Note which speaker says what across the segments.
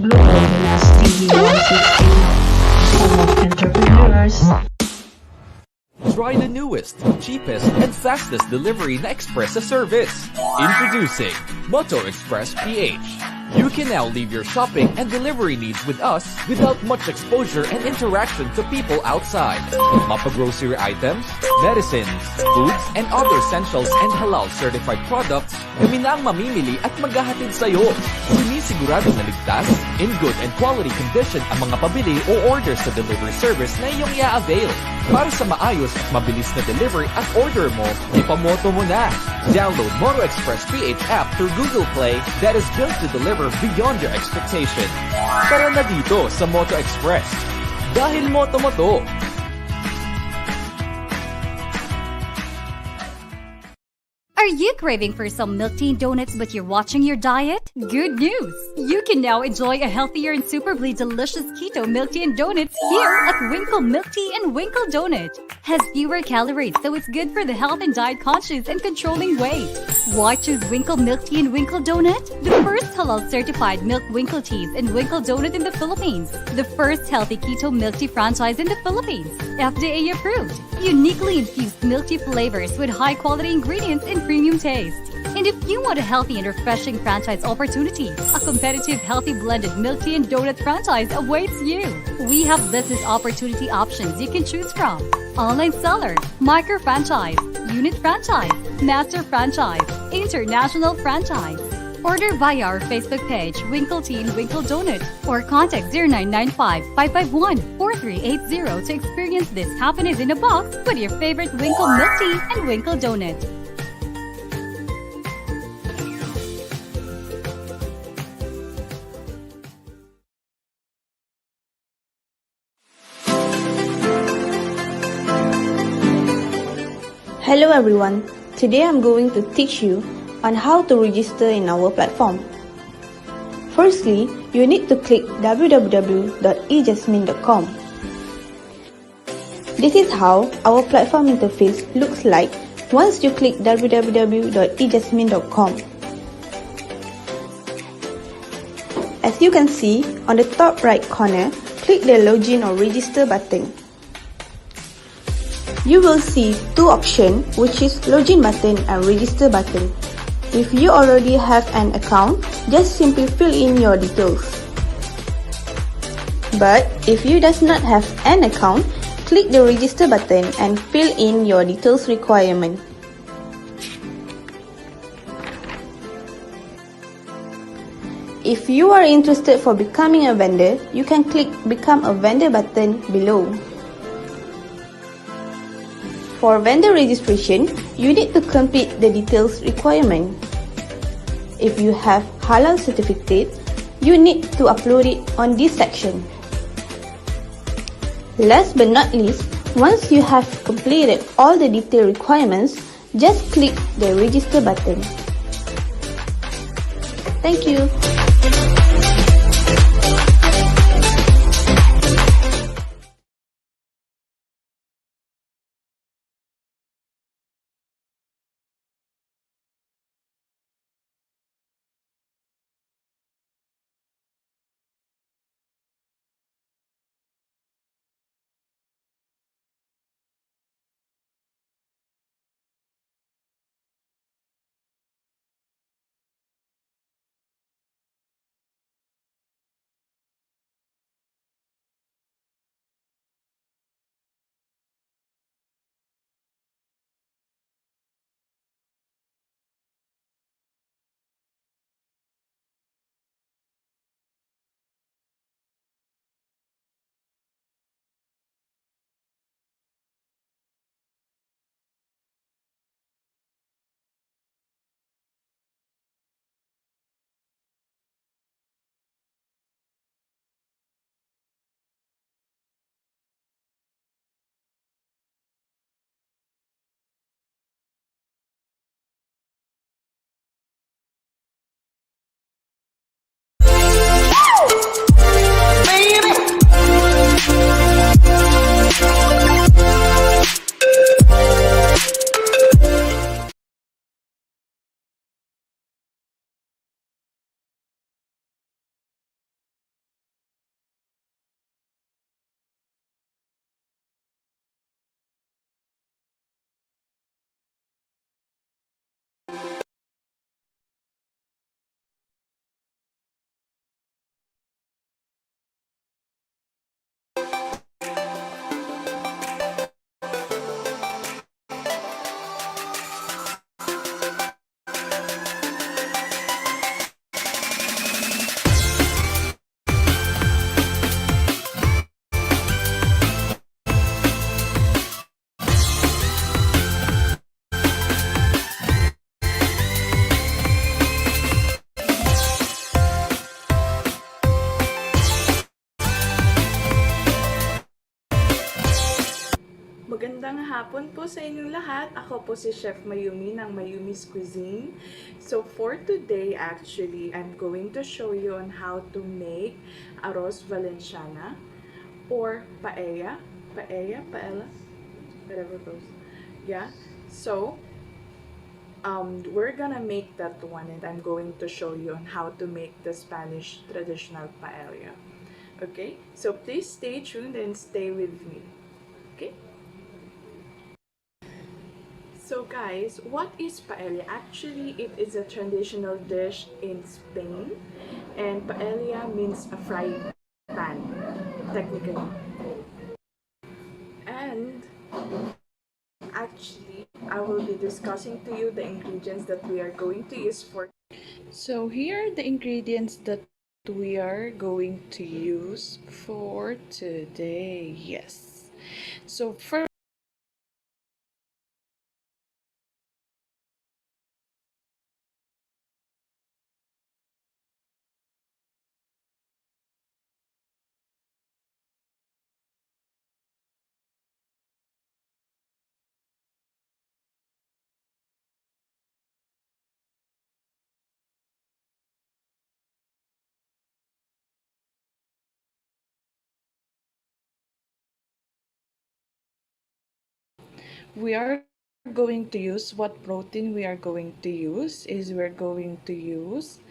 Speaker 1: global Nas TV 160, home of entrepreneurs.
Speaker 2: Try the newest, cheapest, and fastest delivery na express service. Introducing Moto Express PH. You can now leave your shopping and delivery needs with us without much exposure and interaction to people outside. Mapa-grocery items, medicines, foods, and other essentials and halal certified products, kami na ang mamimili at maghahatid sa'yo. Sinisigurado na ligtas, in good and quality condition ang mga pabili o orders sa delivery service na iyong i-avail. Para sa maayos at mabilis na delivery at order mo, ipamoto mo na. Download Moto Express PH app through Google Play that is built to deliver beyond your expectation. Tara na dito sa Moto Express. Dahil moto mo to.
Speaker 3: Are you craving for some milk tea and donuts but you're watching your diet? Good news! You can now enjoy a healthier and superbly delicious keto milk tea and donuts here at Winkle Milk Tea and Winkle Donut. Has fewer calories, so it's good for the health and diet conscious and controlling weight. Why choose Winkle Milk Tea and Winkle Donut? The first halal certified milk Winkle Teas and Winkle Donut in the Philippines. The first healthy keto milk tea franchise in the Philippines. FDA approved. Uniquely infused milk tea flavors with high quality ingredients and premium taste. And if you want a healthy and refreshing franchise opportunity, a competitive healthy blended milk tea and donut franchise awaits you. We have business opportunity options you can choose from. Online seller, micro franchise, unit franchise, master franchise, international franchise. Order via our Facebook page, Winkle Tea and Winkle Donut, or contact 0995-551-4380 to experience this happiness in a box with your favorite Winkle Milk Tea and Winkle Donut.
Speaker 4: Hello everyone, today I'm going to teach you on how to register in our platform. Firstly, you need to click www.ejasmine.com. This is how our platform interface looks like once you click www.ejasmine.com. As you can see, on the top right corner, click the login or register button. You will see two options, which is login button and register button. If you already have an account, just simply fill in your details. But if you does not have an account, click the register button and fill in your details requirement. If you are interested for becoming a vendor, you can click become a vendor button below. For vendor registration, you need to complete the details requirement. If you have Halal certificate, you need to upload it on this section. Last but not least, once you have completed all the detail requirements, just click the register button. Thank you.
Speaker 5: Magandang hapon po sa inyong lahat. Ako po si Chef Mayumi ng Mayumi's Cuisine. So for today, actually, I'm going to show you on how to make arroz valenciana or paella, paella, whatever goes. Yeah. So we're gonna make that one, and I'm going to show you on how to make the Spanish traditional paella. Okay, so please stay tuned and stay with me. Okay. So guys, what is paella? Actually, it is a traditional dish in Spain, and paella means a frying pan, technically. And actually, I will be discussing to you the ingredients that we are going to use for. So here are the ingredients that we are going to use for today. Yes. So first, we are going to use what protein we are going to use is we're going to use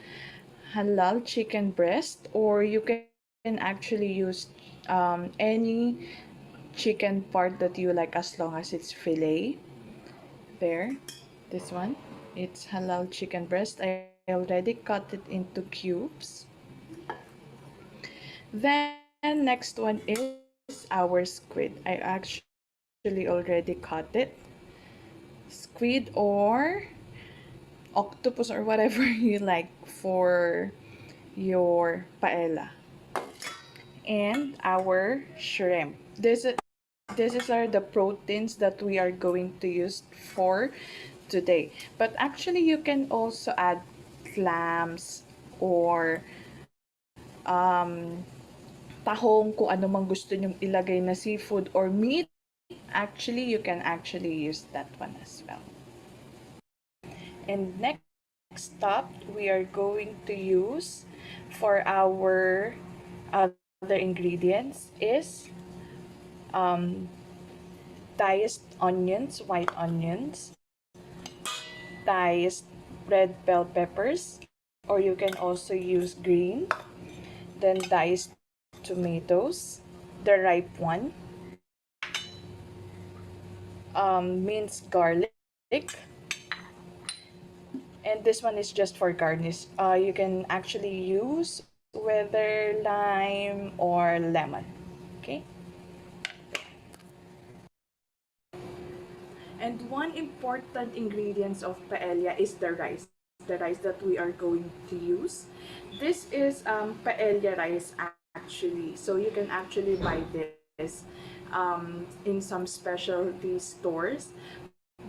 Speaker 5: halal chicken breast, or you can actually use any chicken part that you like as long as it's fillet. There, this one, it's halal chicken breast. I already cut it into cubes. Then next one is our squid. I actually already cut it. Squid or octopus or whatever you like for your paella. And our shrimp. This are the proteins that we are going to use for today. But actually, you can also add clams or tahong, kung ano mang gusto nyong ilagay na seafood or meat. Actually, you can actually use that one as well. And next up, we are going to use for our other ingredients is diced onions, white onions, diced red bell peppers, or you can also use green, then diced tomatoes, the ripe one, minced garlic, and this one is just for garnish. You can actually use whether lime or lemon. Okay. And one important ingredient of paella is the rice. The rice that we are going to use. This is paella rice actually. So you can actually buy this in some specialty stores.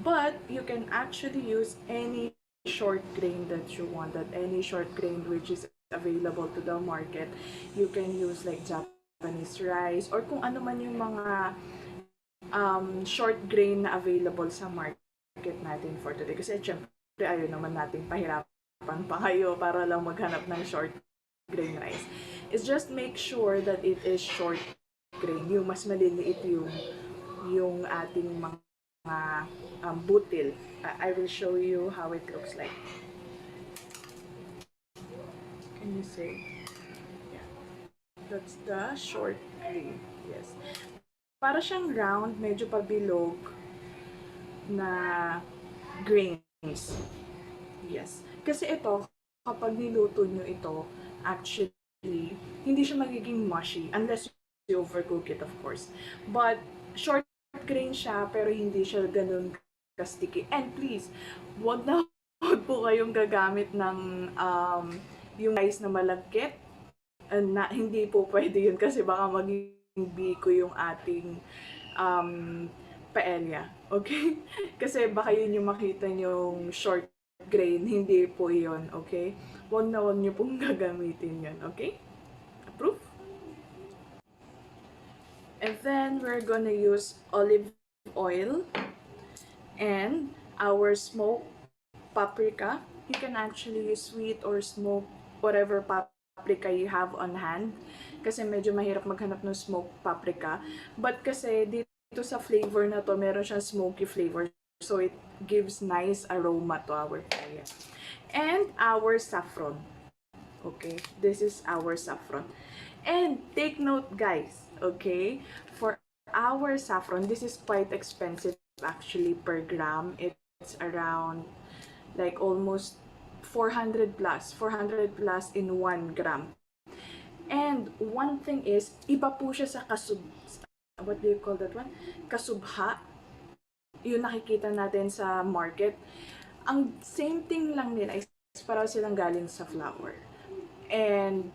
Speaker 5: But you can actually use any short grain that you want, that any short grain which is available to the market. You can use like Japanese rice or kung ano man yung mga short grain na available sa market natin for today. Kasi syempre ayaw naman natin pahirapan pa kayo para lang maghanap ng short grain rice. It's just make sure that it is short grain. Yung mas maliliit yung ating mga butil. I will show you how it looks like. Can you see? Yeah. That's the short grain. Yes. Para siyang round, medyo pabilog na grains. Yes. Kasi ito, kapag niluto nyo ito, actually, hindi siya magiging mushy unless you overcook it, of course. But, short grain siya, pero hindi siya ganun ka-sticky. And please, wag po kayong gagamit ng yung rice na malagkit. Na, hindi po pwede yun kasi baka maging biko yung ating paella. Okay? Kasi baka yun yung makita yung short grain. Hindi po yun. Okay? Wag nyo pong gagamitin yun. Okay? Approve? And then we're gonna use olive oil, and our smoked paprika. You can actually use sweet or smoked whatever paprika you have on hand. Kasi medyo mahirap maghanap ng smoked paprika. But kasi dito sa flavor na to, meron siyang smoky flavor. So it gives nice aroma to our paella. And our saffron. Okay, this is our saffron. And take note guys, okay, for our saffron, this is quite expensive actually per gram. It's around like almost 400 plus in 1 gram. And one thing is, iba po siya sa what do you call that one? Kasubha. Yun nakikita natin sa market. Ang same thing lang nila is parang silang galing sa flour. And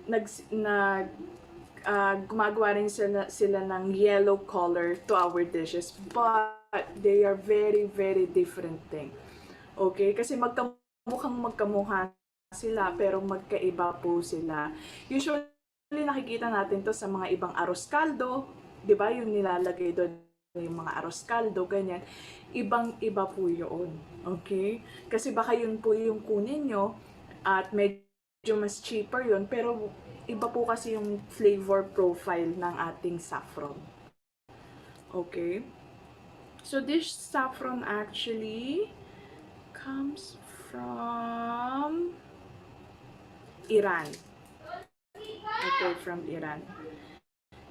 Speaker 5: gumagawa rin sila ng yellow color to our dishes. But they are very, very different thing. Okay? Kasi magkamukha sila pero magkaiba po sila. Usually nakikita natin to sa mga ibang arroz caldo, 'di ba? Yung nilalagay doon yung mga arroz caldo, ganyan. Ibang-iba po 'yon. Okay? Kasi baka yun po yung kunin nyo at medyo mas cheaper yun, pero iba po kasi yung flavor profile ng ating saffron. Okay? So this saffron actually comes from Iran. Okay, from Iran.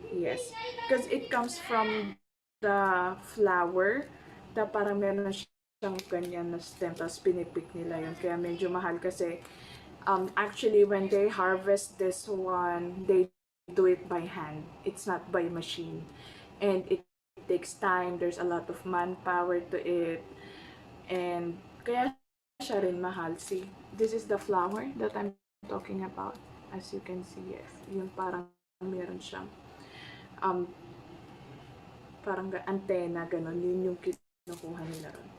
Speaker 5: Yes. Because it comes from the flower na parang meron siyang ganyan na stem, tapos pinipik nila yun. Kaya medyo mahal kasi actually when they harvest this one, they do it by hand. It's not by machine. And it takes time. There's a lot of manpower to it. And kaya siya rin mahal. See, this is the flower that I'm talking about. As you can see, yes. Yung parang meron siyang parang antena, ganon. Yun yung kinukuha nila ron.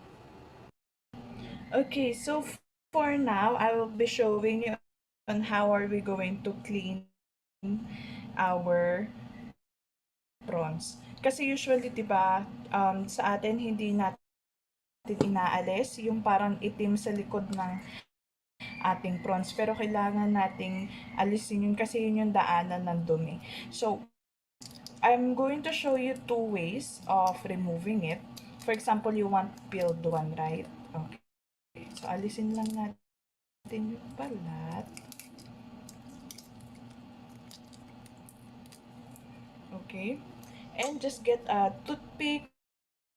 Speaker 5: Okay, so for now, I will be showing you on how are we going to clean our prawns. Kasi usually, diba, sa atin, hindi natin inaalis yung parang itim sa likod ng ating prawns. Pero kailangan nating alisin yun kasi yun yung daanan ng dumi. So, I'm going to show you 2 ways of removing it. For example, you want peeled one, right? Okay. So, alisin lang natin yung balat. Okay. And just get a toothpick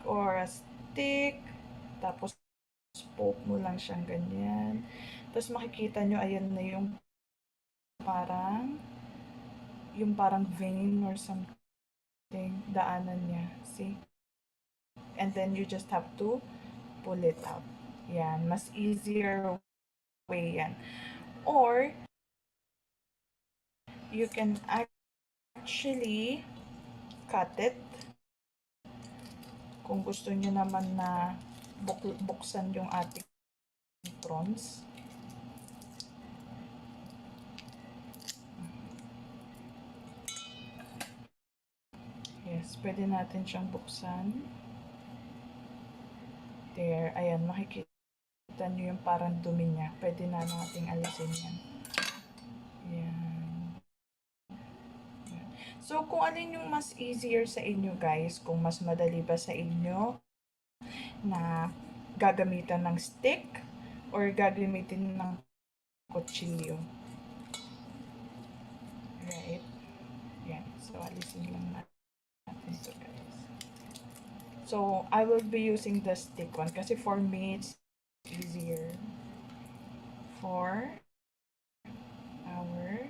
Speaker 5: or a stick. Tapos, poke mo lang siyang ganyan. Tapos, makikita nyo, ayan na yung parang vein or something, daanan niya. See? And then, you just have to pull it out. Yan. Mas easier way yan. Or, you can actually cut it. Kung gusto niyo naman na buksan yung ating prawns. Yes, pwede natin siyang buksan. There, ayan, makikita niyo yung parang dumi niya. Pwede na nating alisin yan. Ayan. So, kung alin yung mas easier sa inyo guys, kung mas madali ba sa inyo na gagamitan ng stick or gagamitin ng kutsilyo. Right? Yan. So, alisin lang natin ito guys. So, I will be using the stick one kasi for me, it's easier for our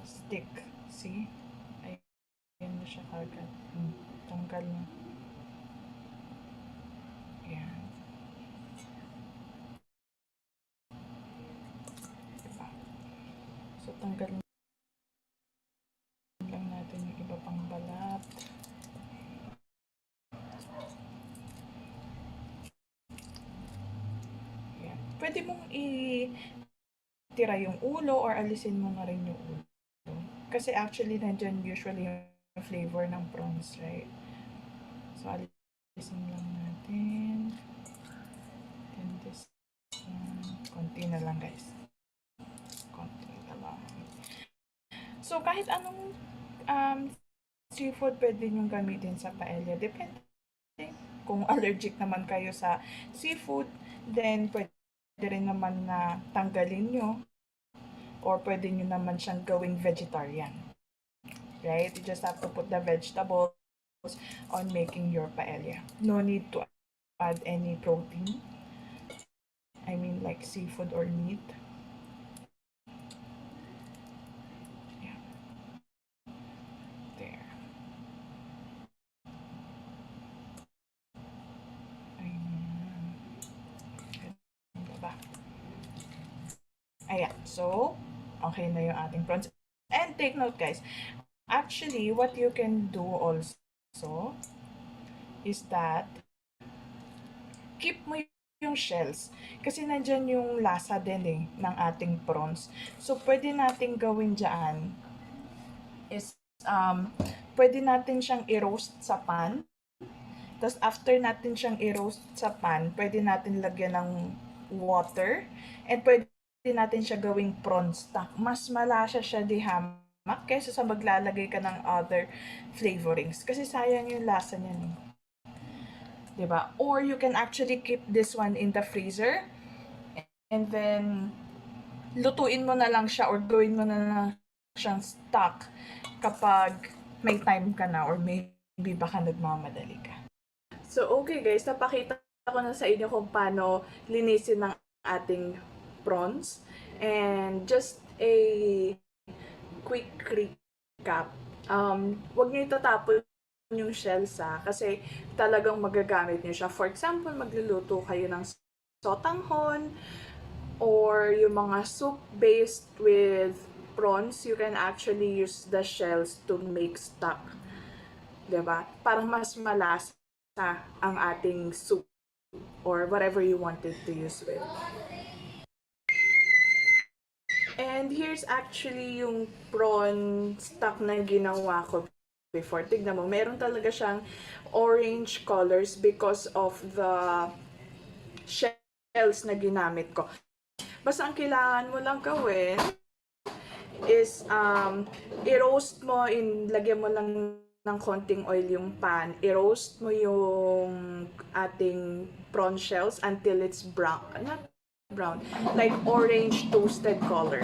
Speaker 5: stick. See? Ayan na siya kagad. Tanggal na. Ayan. Diba? So, tanggal lang natin yung iba pang balat. Ayan. Pwede mong tira yung ulo or alisin mo na rin yung ulo. Kasi actually, nandyan usually yung flavor ng prawns, right? So, lang natin. And this konti na lang, guys. Konti na lang. So, kahit anong seafood pwede nyo gamitin sa paella. Depende. Kung allergic naman kayo sa seafood, then pwede rin naman na tanggalin nyo. Or pwede nyo naman siyang gawing vegetarian. Right? You just have to put the vegetables on making your paella. No need to add any protein. I mean like seafood or meat. Yeah. There. Ayan. So, okay na yung ating prawns. And take note, guys. Actually, what you can do also is that keep mo yung shells. Kasi nandyan yung lasa din ng ating prawns. So, pwede natin gawin dyan is, pwede natin siyang i-roast sa pan. Tapos, after natin siyang i-roast sa pan, pwede natin lagyan ng water. And pwede natin siya gawing prawn stock. Mas malasa siya di hamak kaysa sa maglalagay ka ng other flavorings. Kasi sayang yung lasa niya. Diba? Or you can actually keep this one in the freezer. And then, lutuin mo na lang siya or gawin mo na lang siyang stock kapag may time ka na or maybe baka nagmamadali ka. So, okay guys, napakita ko na sa inyo kung paano linisin ng ating prawns. And just a quick recap. Huwag niyo itatapon yung shells kasi talagang magagamit niyo siya. For example, magluluto kayo ng sotanghon or yung mga soup based with prawns, you can actually use the shells to make stock. Diba? Parang mas malasa ang ating soup or whatever you wanted to use with. And here's actually yung prawn stock na ginawa ko before. Tignan mo, meron talaga siyang orange colors because of the shells na ginamit ko. Basta ang kailangan mo lang gawin is i-roast mo, lagyan mo lang ng konting oil yung pan. I-roast mo yung ating prawn shells until it's brown. Not brown, like orange toasted color.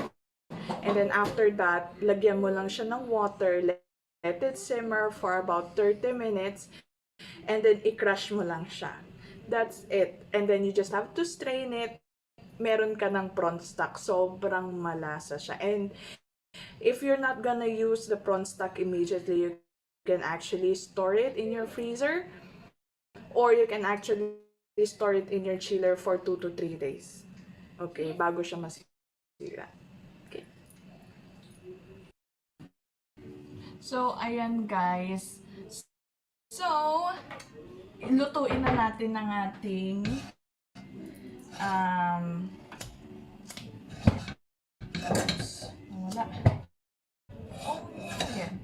Speaker 5: And then after that, lagyan mo lang siya ng water, let it simmer for about 30 minutes, and then i-crush mo lang siya. That's it. And then you just have to strain it. Meron ka ng prawn stock. Sobrang malasa siya. And if you're not gonna use the prawn stock immediately, you can actually store it in your freezer, or you can actually store it in your chiller for 2 to 3 days. Okay, bago siya masira. Okay. So, ayan guys. So, lutuin na natin ang ating wala. Oh, ayan.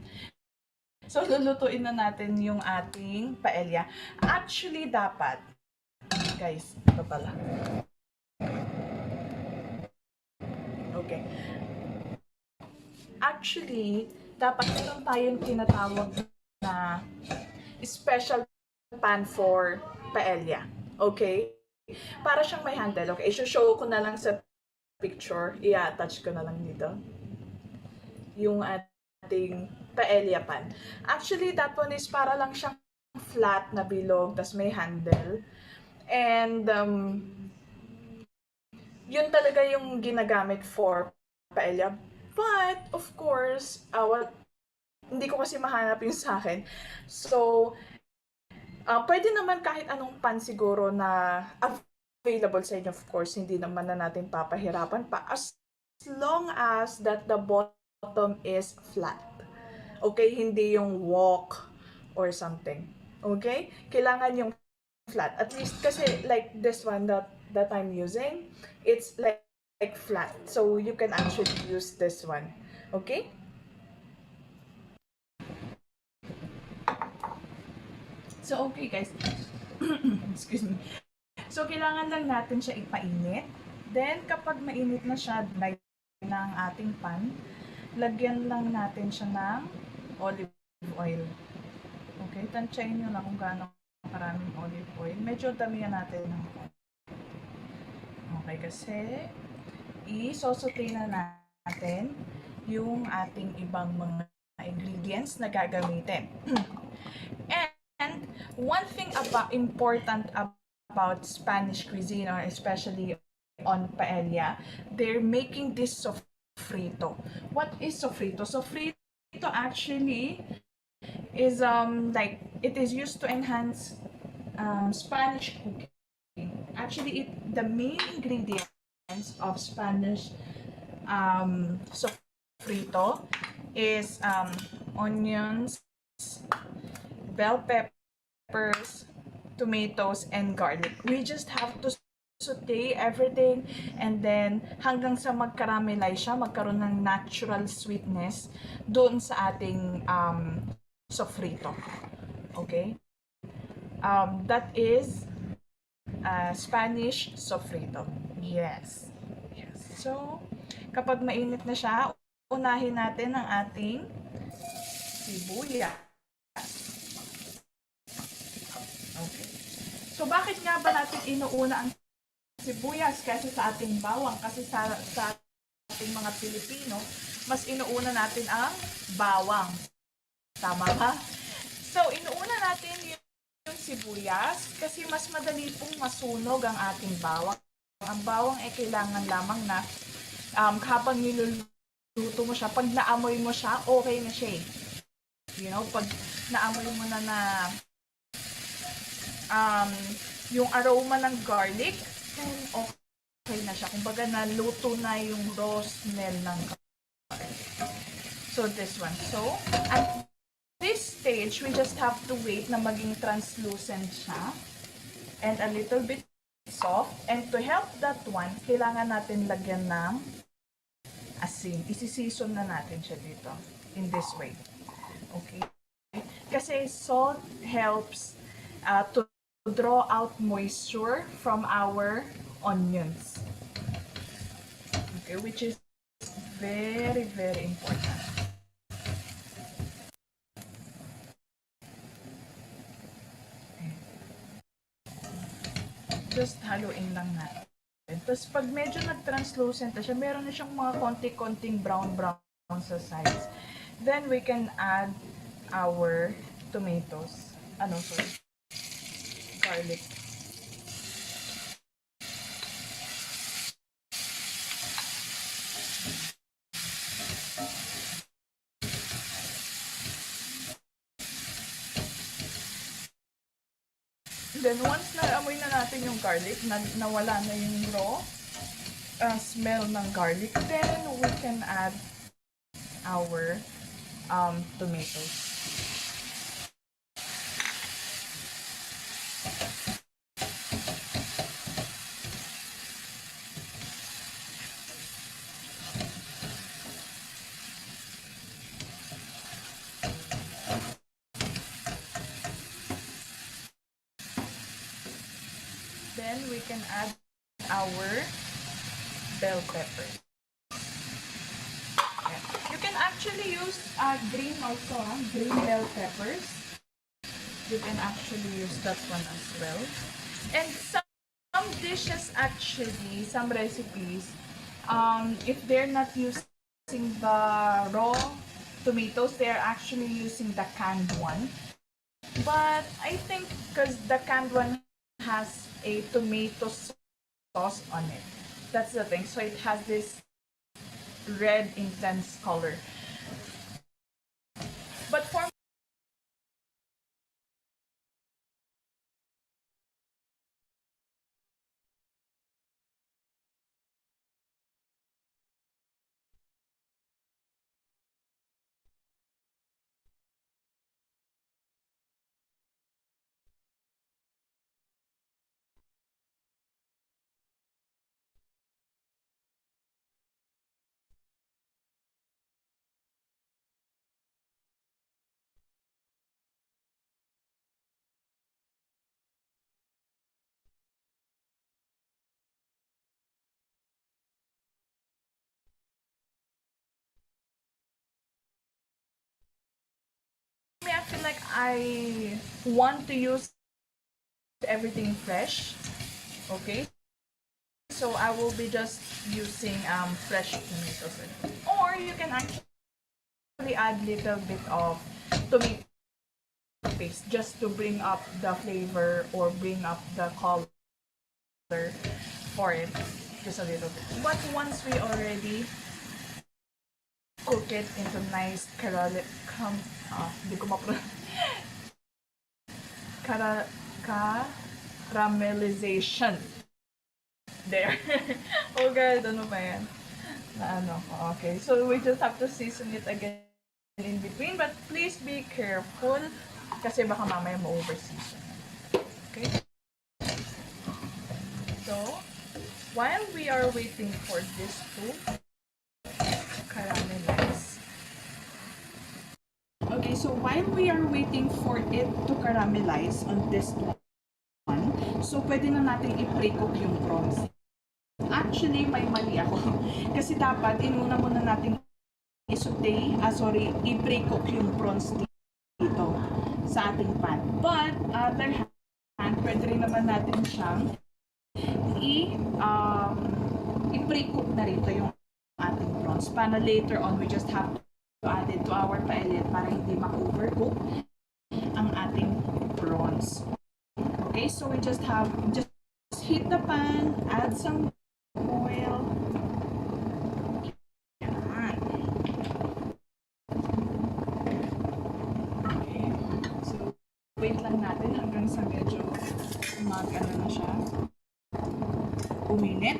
Speaker 5: So, lulutuin na natin yung ating paella. Actually, dapat, guys, ito pala. Okay. Actually, dapat meron tayong tinatawag na special pan for paella. Okay? Para siyang may handle. Okay, i-show ko na lang sa picture. I-attach ko na lang dito. Yung ating paella pan. Actually, that one is para lang siyang flat na bilog, tas may handle. And, yun talaga yung ginagamit for paella. But, of course, hindi ko kasi mahanap yung sa akin. So, pwede naman kahit anong pan siguro na available sa inyo. Of course, hindi naman na natin papahirapan pa. As long as that the bottom is flat. Okay? Hindi yung wok or something. Okay? Kailangan yung flat. At least kasi like this one that I'm using, it's like flat. So you can actually use this one. Okay? So okay guys. Excuse me. So, kailangan lang natin siya ipainit. Then, kapag mainit na siya, like na ang ating pan, lagyan lang natin siya ng olive oil. Okay, tansyahin nyo na kung gaano karaming olive oil. Medyo damihan natin ng konti. Okay, kasi i-saute na natin yung ating ibang mga ingredients na gagamitin. And one thing important about Spanish cuisine, or especially on paella, they're making this sofrito. What is sofrito? Sofrito actually is like it is used to enhance Spanish cooking. Actually, the main ingredients of Spanish sofrito is onions, bell peppers, tomatoes, and garlic. We just have to saute everything, and then hanggang sa mag-caramelize siya, magkaroon ng natural sweetness doon sa ating sofrito. Okay? That is Spanish sofrito. Yes. Yes. So, kapag mainit na siya, unahin natin ang ating sibuyas. Okay. So, bakit nga ba natin inuuna ang sibuyas kaysa sa ating bawang? Kasi sa ating mga Pilipino, mas inuuna natin ang bawang. Tama ba? So, inuuna natin yung sibuyas kasi mas madali pong masunog ang ating bawang. Ang bawang ay kailangan lamang na habang niluluto mo siya, pag naamoy mo siya, okay na siya eh. You know, pag naamoy mo na yung aroma ng garlic, then okay na siya. Kumbaga naluto na yung raw smell ng garlic. So this one. So, at this stage, we just have to wait na maging translucent siya and a little bit soft. And to help that one, kailangan natin lagyan ng asin. Isi-season na natin siya dito in this way. Okay? Kasi salt helps to draw out moisture from our onions. Okay, which is very, very important. Just haluin lang natin. Tapos pag medyo nag-translucent na siya, meron na siyang mga konti-konting brown-brown sa sides. Then we can add our tomatoes. Garlic. Then once na-amoy na natin yung garlic, nawala na yung raw smell ng garlic, then we can add our tomatoes. Then we can add our bell pepper. Yeah. You can actually use green also, green bell peppers. You can actually use that one as well. And some dishes actually, some recipes, if they're not using the raw tomatoes, they're actually using the canned one. But I think because the canned one has a tomato sauce on it. That's the thing. So it has this red intense color. But for I want to use everything fresh. Okay, so I will be just using fresh tomatoes. Or you can actually add little bit of tomato paste just to bring up the flavor or bring up the color for it, just a little bit. But once we already cook it into nice di ko caramelization. There. Oh god, ano ba yan? Na ano, okay. So we just have to season it again in between, but please be careful kasi baka mamaya ma-over-season. Okay? So, while we are waiting for this to caramelize. Okay, so while we are waiting for it to caramelize on this one, so pwede na natin i-pre-cook yung prawns. Actually, may mali ako. Kasi dapat, inuna muna natin i-pre-cook yung prawns dito sa ating pan. But, other hand, pwede rin naman natin siyang i-pre-cook na rito yung ating prawns. Para later on, we just have to add it to our paella para hindi ma-overcook ang ating prawns. Okay, so we just heat the pan, add some oil. Yan. Okay, so wait lang natin hanggang sa medyo umagana na siya. Uminit.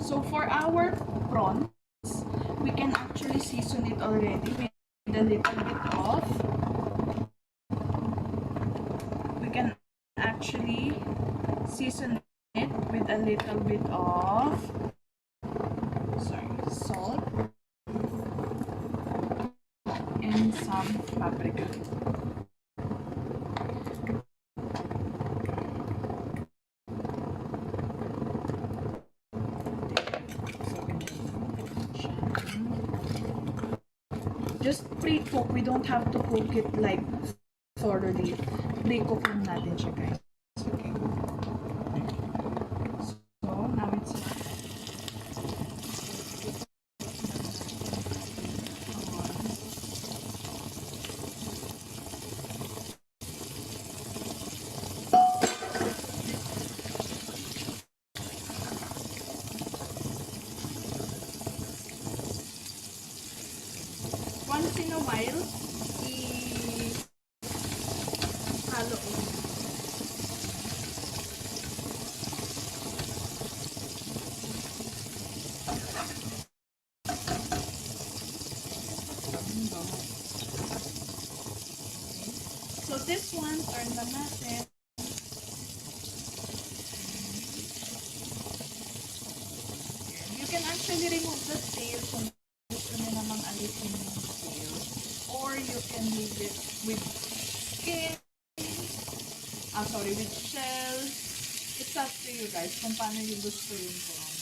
Speaker 5: So for our prawns, we can actually season it already with a little bit of, salt and some paprika. Just pre-cook. We don't have to cook it like thoroughly. Pre-cook lang natin siya, guys. Okay. So, now it's once in a while, i-halo it. So this one, turn lang natin. You can actually remove the tail kung gusto nyo namang alisin yung tail. Or you can leave it with skin. With shell. It's up to you guys kung paano yung gusto yung prawn.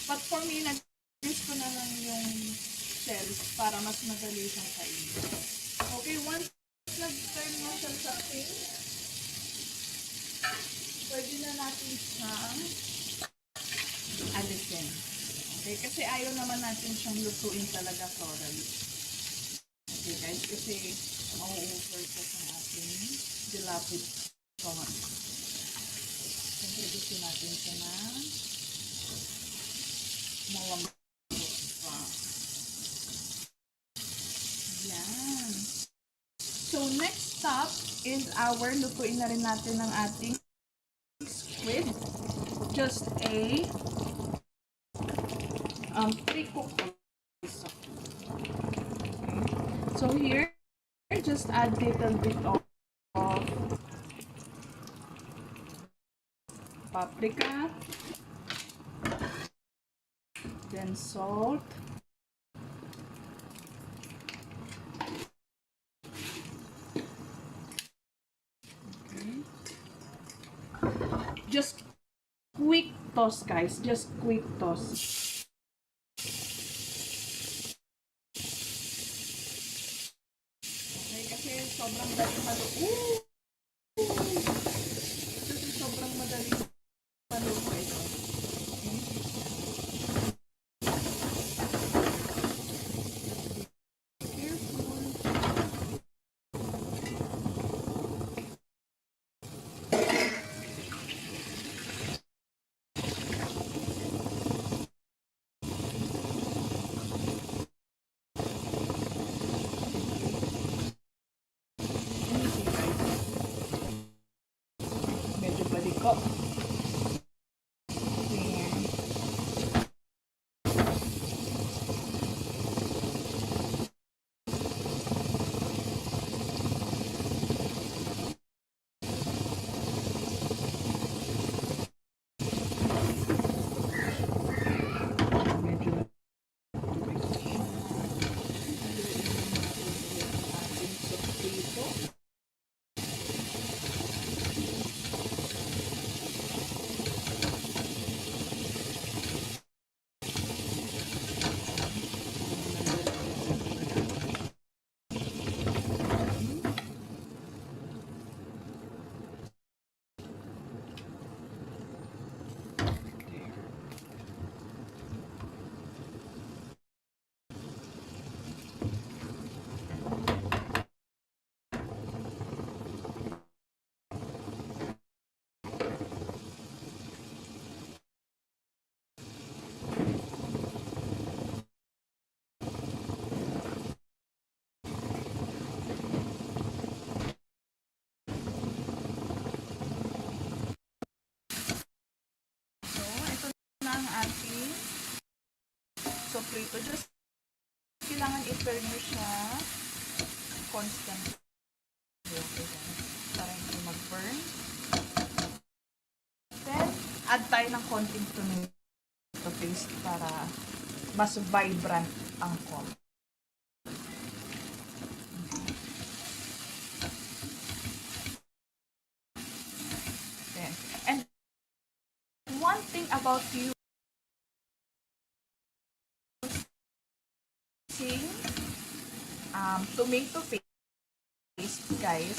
Speaker 5: But for me, nag-use ko na lang yung shells para mas madali siyang kainin. Okay, once nag-turn mo siya sa pink, pwede na natin siyang alisin. Okay, kasi ayaw naman natin siyang lutuin talaga thoroughly. Okay guys, kasi mau-overcook ang ating dilapid prawn. Introduce natin siya na malambot pa. Yan. So, next stop is lutuin na rin natin ang ating squid. Just a pre-cooked also. So here, just add little bit of paprika, then salt, okay. Just quick toss, guys. Just quick toss. Okay, kasi sobrang dali maluto. Kasi sobrang madali maluto ito. Medyo baliko. Ating soprito. Just kailangan i-pair nyo siya constant. Okay, para hindi mag-burn. Then, add tayo ng konting tomato paste para mas vibrant ang color. Then, and one thing about you tomato paste, guys,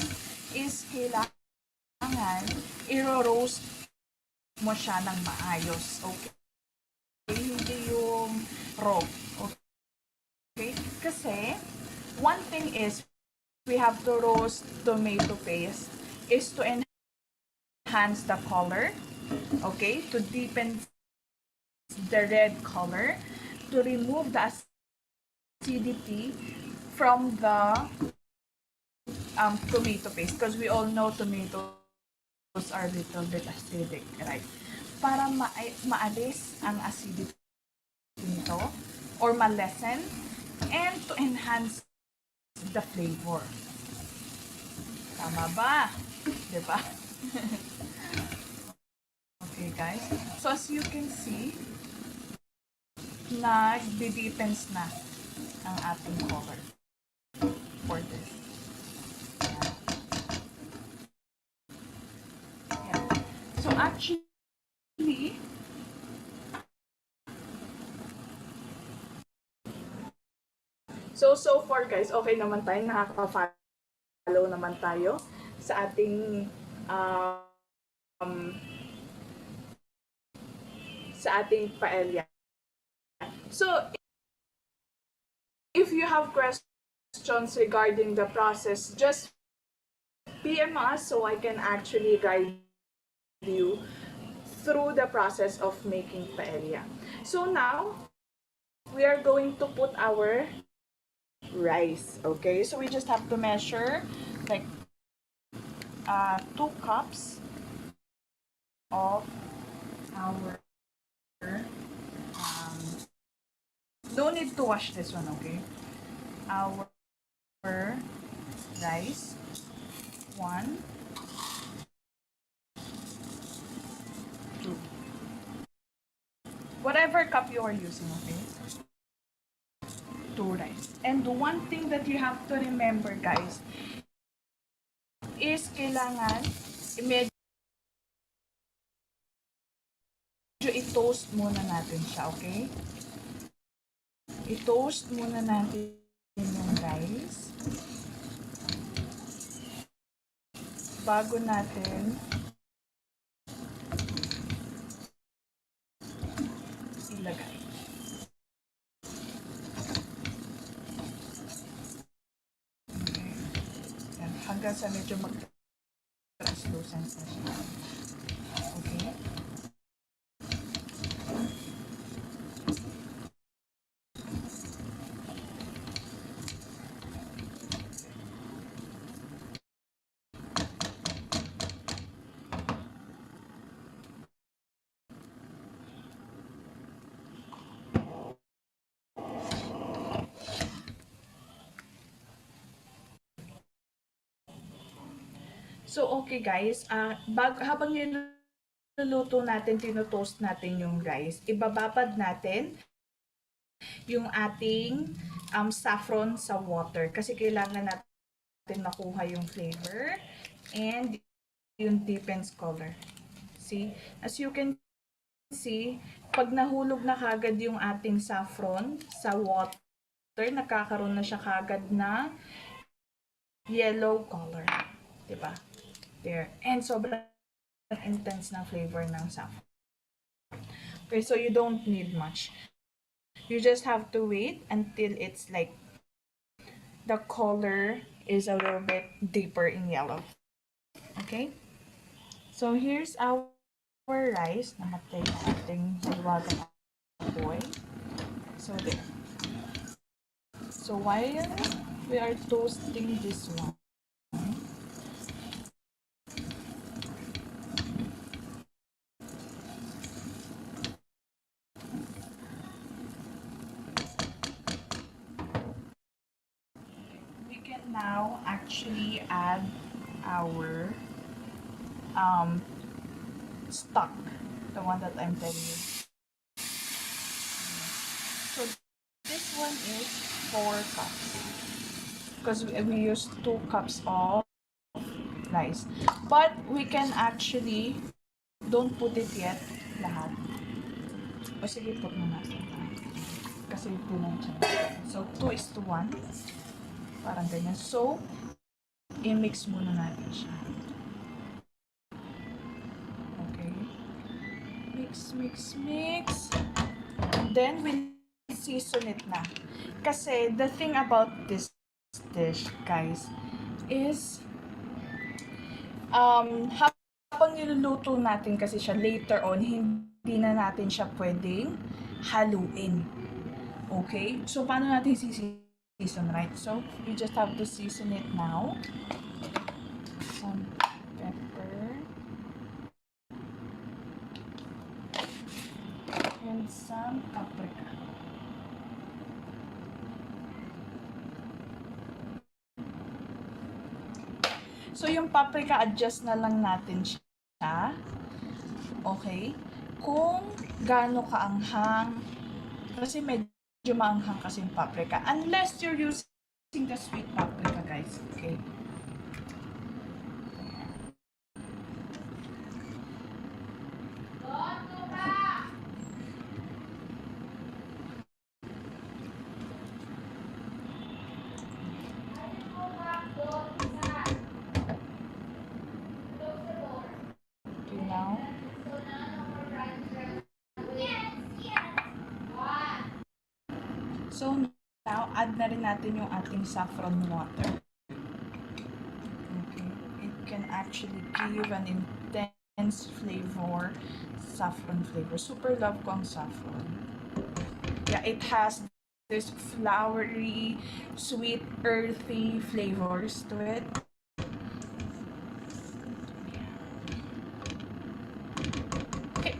Speaker 5: is kailangan i-roast mo siya ng maayos. Okay? Hindi yung raw. Okay? Kasi, one thing is, we have to roast tomato paste is to enhance the color. Okay? To deepen the red color. To remove the acidity from the tomato paste, because we all know tomatoes are a little bit acidic, right? Para maalis ang acidity nito or ma-lessen and to enhance the flavor. Tama ba? Diba? Okay, guys. So, as you can see, nag-deepens na ang ating color for this. Yeah. So actually, so far guys, okay naman tayo, nakaka-follow naman tayo sa ating paella. So if you have questions regarding the process, just PM us so I can actually guide you through the process of making paella. So now, we are going to put our rice, okay? So we just have to measure like 2 cups of our don't need to wash this one, okay? Our rice, 1, 2. Whatever cup you are using, okay? 2 rice. And one thing that you have to remember, guys, is kailangan i-toast muna natin siya, okay? I-toast muna natin yung rice bago natin ilagay. Okay. Yan, hanggang sa medyo mag-translucent na siya. Okay. So, okay guys, habang niluluto natin, tinotoast natin yung rice, ibababad natin yung ating saffron sa water kasi kailangan natin makuha yung flavor and yung deepens color. See? As you can see, pag nahulog na kagad yung ating saffron sa water, nakakaroon na siya kagad na yellow color. Diba? There. And sobrang intense ng flavor ng saffron. Okay, so you don't need much. You just have to wait until it's like the color is a little bit deeper in yellow. Okay? So here's our rice. Namatay na ating maliwagang apoy. So there. So while we are toasting this one, we can now actually add our stock, the one that I'm telling you. So this one is 4 cups because we use 2 cups of rice. But we can actually, don't put it yet lahat. O sige, put na natin. Kasi pinang siya. So 2:1. Parang ganyan. So, i-mix muna natin siya. Okay. Mix, mix, mix. And then, we'll season it na. Kasi, the thing about this dish, guys, is, habang niluluto natin kasi siya later on, hindi na natin siya pwedeng haluin. Okay? So, paano natin season, right? So, you just have to season it now. Some pepper. And some paprika. So, yung paprika, adjust na lang natin siya. Okay? Kung gaano kaanghang, kasi medyo maanghang kasi yung paprika. Unless you're using the sweet paprika, guys. Okay? Okay, now. So, now, add na rin natin yung ating saffron water. Okay. It can actually give an intense flavor, saffron flavor. Super love ko ang saffron. Yeah, it has this flowery, sweet, earthy flavors to it. Okay.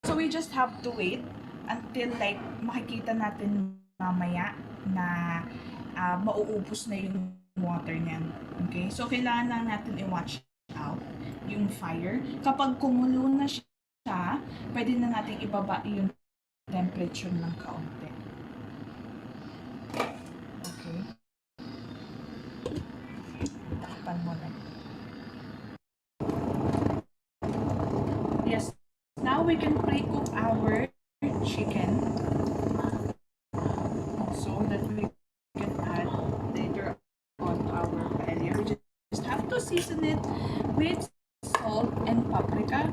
Speaker 5: So, we just have to wait until like makikita natin mamaya na mauubos na yung water niyan. Okay? So, kailangan lang natin i-watch out yung fire. Kapag kumulo na siya, pwede na natin ibaba yung temperature ng kaunti. Okay? Takpan mo na. Yes. Now, now we can pre-cook our chicken so that we can add later on to our paella. We just have to season it with salt and paprika.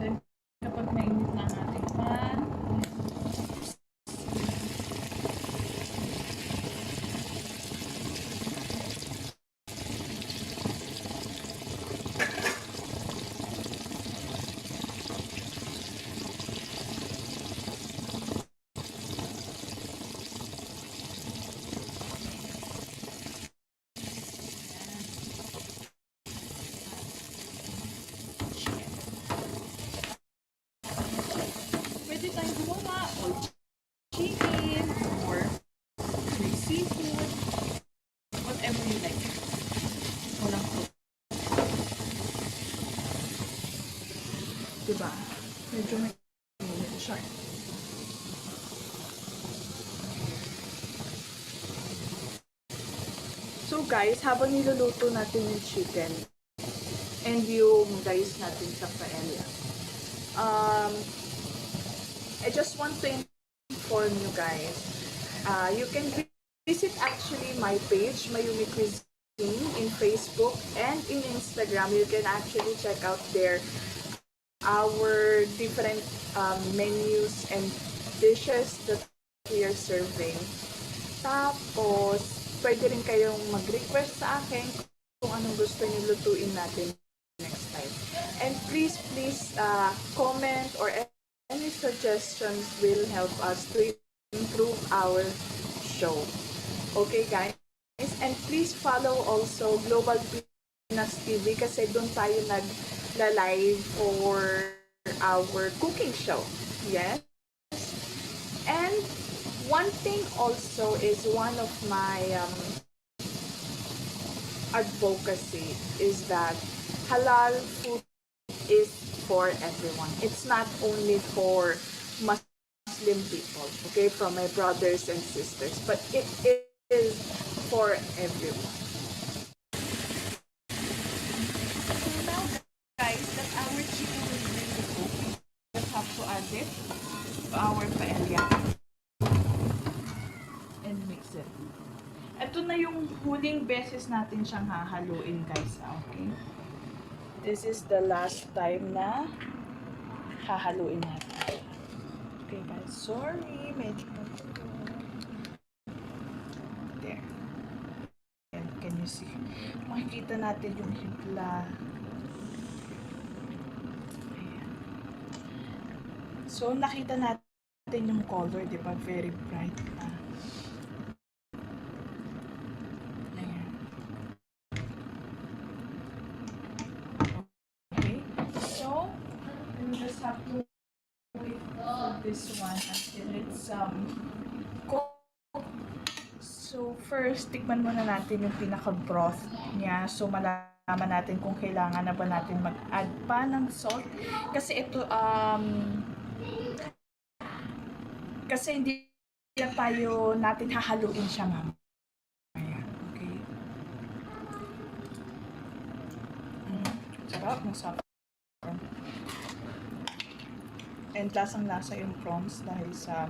Speaker 5: Then kapag mainit na ang ating pan, pwede tayong gumawa or chicken or may seafood, whatever you like. Walang cook. Diba? Medyo may siya. So guys, habang niluluto natin yung chicken and yung rice natin sa paella, I just want to inform you guys, you can visit actually my page, MAYUMI Cuisine, in Facebook and in Instagram. You can actually check out there our different menus and dishes that we are serving. Tapos, pwede rin kayong mag-request sa akin kung anong gusto niyo lutuin natin next time. And please comment or any suggestions will help us to improve our show. Okay guys? And please follow also Global Pinas TV kasi doon tayo nag-live for our cooking show. Yes? And one thing also is one of my advocacy is that halal food is for everyone. It's not only for Muslim people, okay, from my brothers and sisters, but it is for everyone. So now, guys, that our chicken is ready to cook, we just have to add it to our paella and mix it. Ito na yung huling beses natin siyang hahaluin, guys, okay? This is the last time na hahaluin natin. Okay guys, sorry, medyo there. And can you see? Makikita natin yung hibla. Ayan. So, nakita natin yung color, di ba? Very bright na. Just have to wait for this one until it's cooked. So first, tikman muna natin yung pinaka-broth niya. So malaman natin kung kailangan na ba natin mag-add pa ng salt. Kasi ito, kasi hindi na tayo natin hahaluin siya, ma'am. Ayan, okay. Sarap, masarap. And lasang-lasa yung prawns dahil sa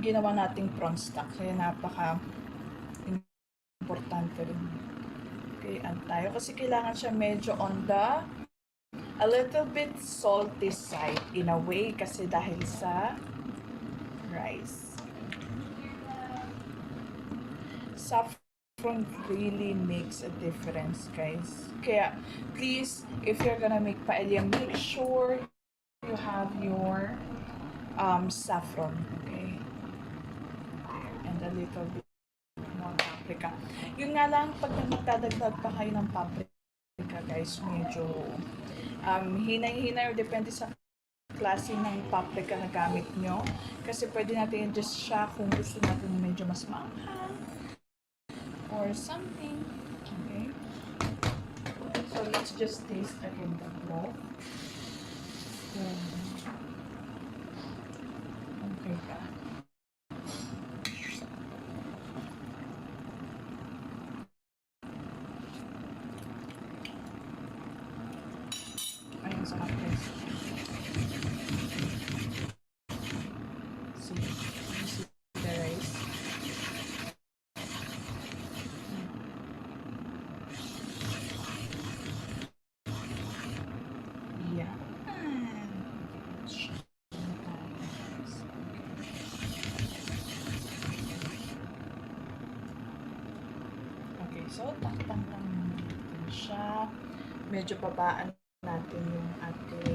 Speaker 5: ginawa nating prawn stock. Kaya napaka-importante rin. Okay, add tayo. Kasi kailangan siya medyo on the a little bit salty side in a way kasi dahil sa rice. Saffron really makes a difference, guys. Kaya, please, if you're gonna make paella, make sure you have your saffron, okay? And a little bit more paprika. Yun nga lang, pag magdadagdag pa kayo ng paprika, guys, medyo hinay-hinay or depende sa klase ng paprika na gamit nyo. Kasi pwede natin i-adjust siya kung gusto natin medyo mas maanghang or something. Okay. So let's just taste again the broth. Okay. See, you see the rice. Yeah. Okay, so takpan lang natin siya. Medyo babaan natin yung ating apoy.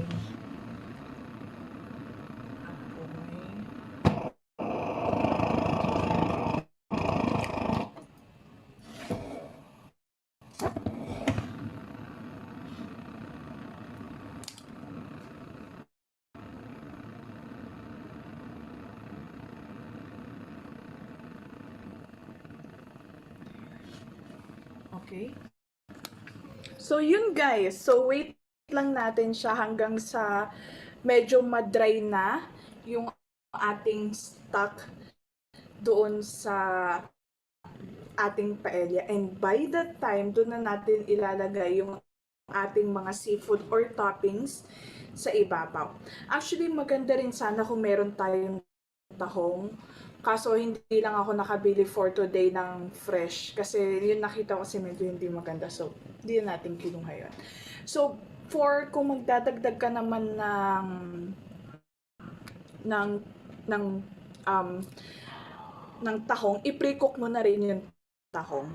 Speaker 5: Okay. So, yun guys. So, wait lang natin siya hanggang sa medyo madry na yung ating stock doon sa ating paella. And by that time, doon na natin ilalagay yung ating mga seafood or toppings sa ibabaw. Actually, maganda rin sana kung meron tayong tahong. Kaso hindi lang ako nakabili for today ng fresh. Kasi yun nakita ko kasi medyo hindi maganda. So, hindi natin kinuha yun. So, for kung magdadagdag ka naman ng ng um, ng tahong, i-pre-cook mo na rin yung tahong.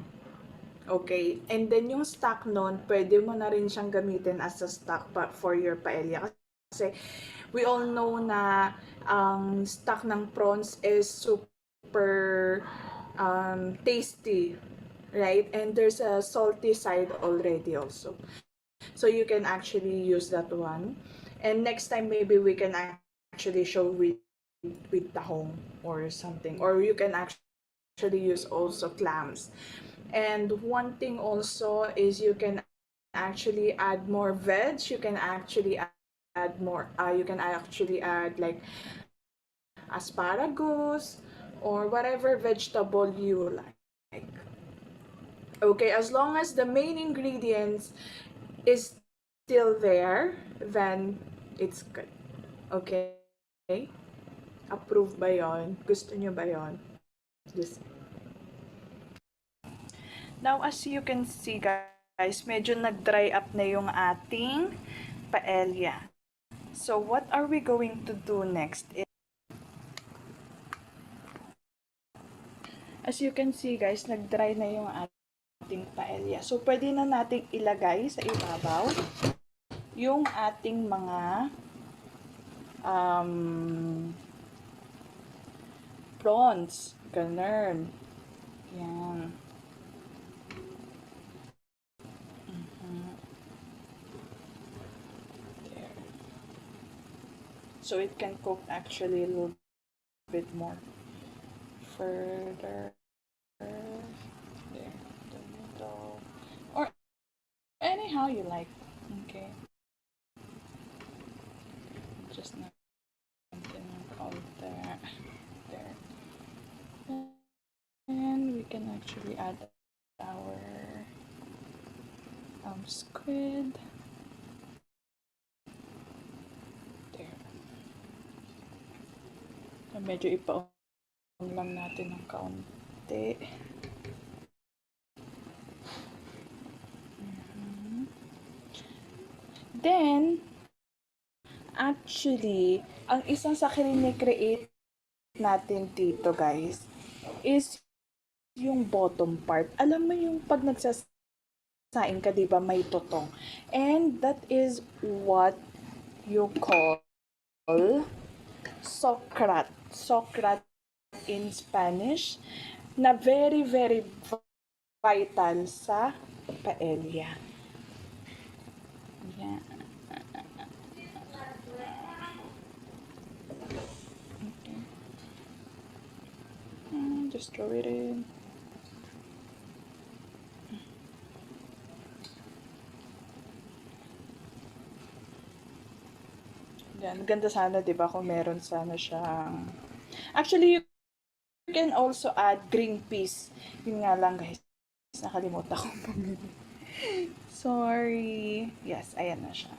Speaker 5: Okay? And then yung stock nun, pwede mo na rin siyang gamitin as a stock for your paella. Kasi we all know na ang stock ng prawns is super tasty, right? And there's a salty side already also. So you can actually use that one. And next time maybe we can actually show with tahong or something. Or you can actually use also clams. And one thing also is you can actually add more veg. You can actually add more, you can actually add like asparagus or whatever vegetable you like. Okay, as long as the main ingredients is still there, then it's good. Okay? Approve ba yon? Gusto nyo ba yon? Just... Now, as you can see guys, medyo nag-dry up na yung ating paella. So, what are we going to do next? As you can see guys, nag-dry na yung ating paella. So, pwede na nating ilagay sa ibabaw yung ating mga prawns. Ganun. Yan. There. So, it can cook actually a little bit more further there, the middle, or anyhow you like. Okay, just not something out there, and we can actually add our squid there. Medyo lang natin ng kaunti. Then, actually, ang isang sa create natin dito, guys, is yung bottom part. Alam mo yung pag nagsasaing ka, di ba, may totong. And that is what you call sokrat. Sokrat in Spanish, na very, very vital sa paella. Yeah. Okay. Just throw it in. Yan, ganda sana, 'di ba, kung meron sana siyang... Actually, you can also add green peas. Yun nga lang, guys. Nakalimutan ko pumili. Sorry. Yes, ayan na siya.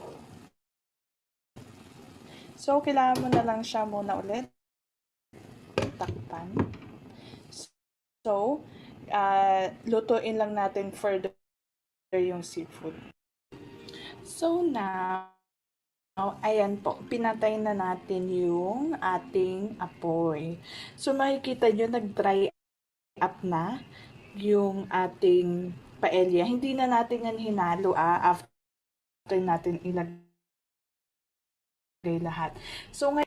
Speaker 5: So, kailangan mo na lang siya muna ulit. pan. So, lutuin lang natin further yung seafood. So now, ayan po, pinatay na natin yung ating apoy. So makikita nyo, nag-dry up na yung ating paella. Hindi na natin yan hinalo after natin ilagay lahat. So ngayon,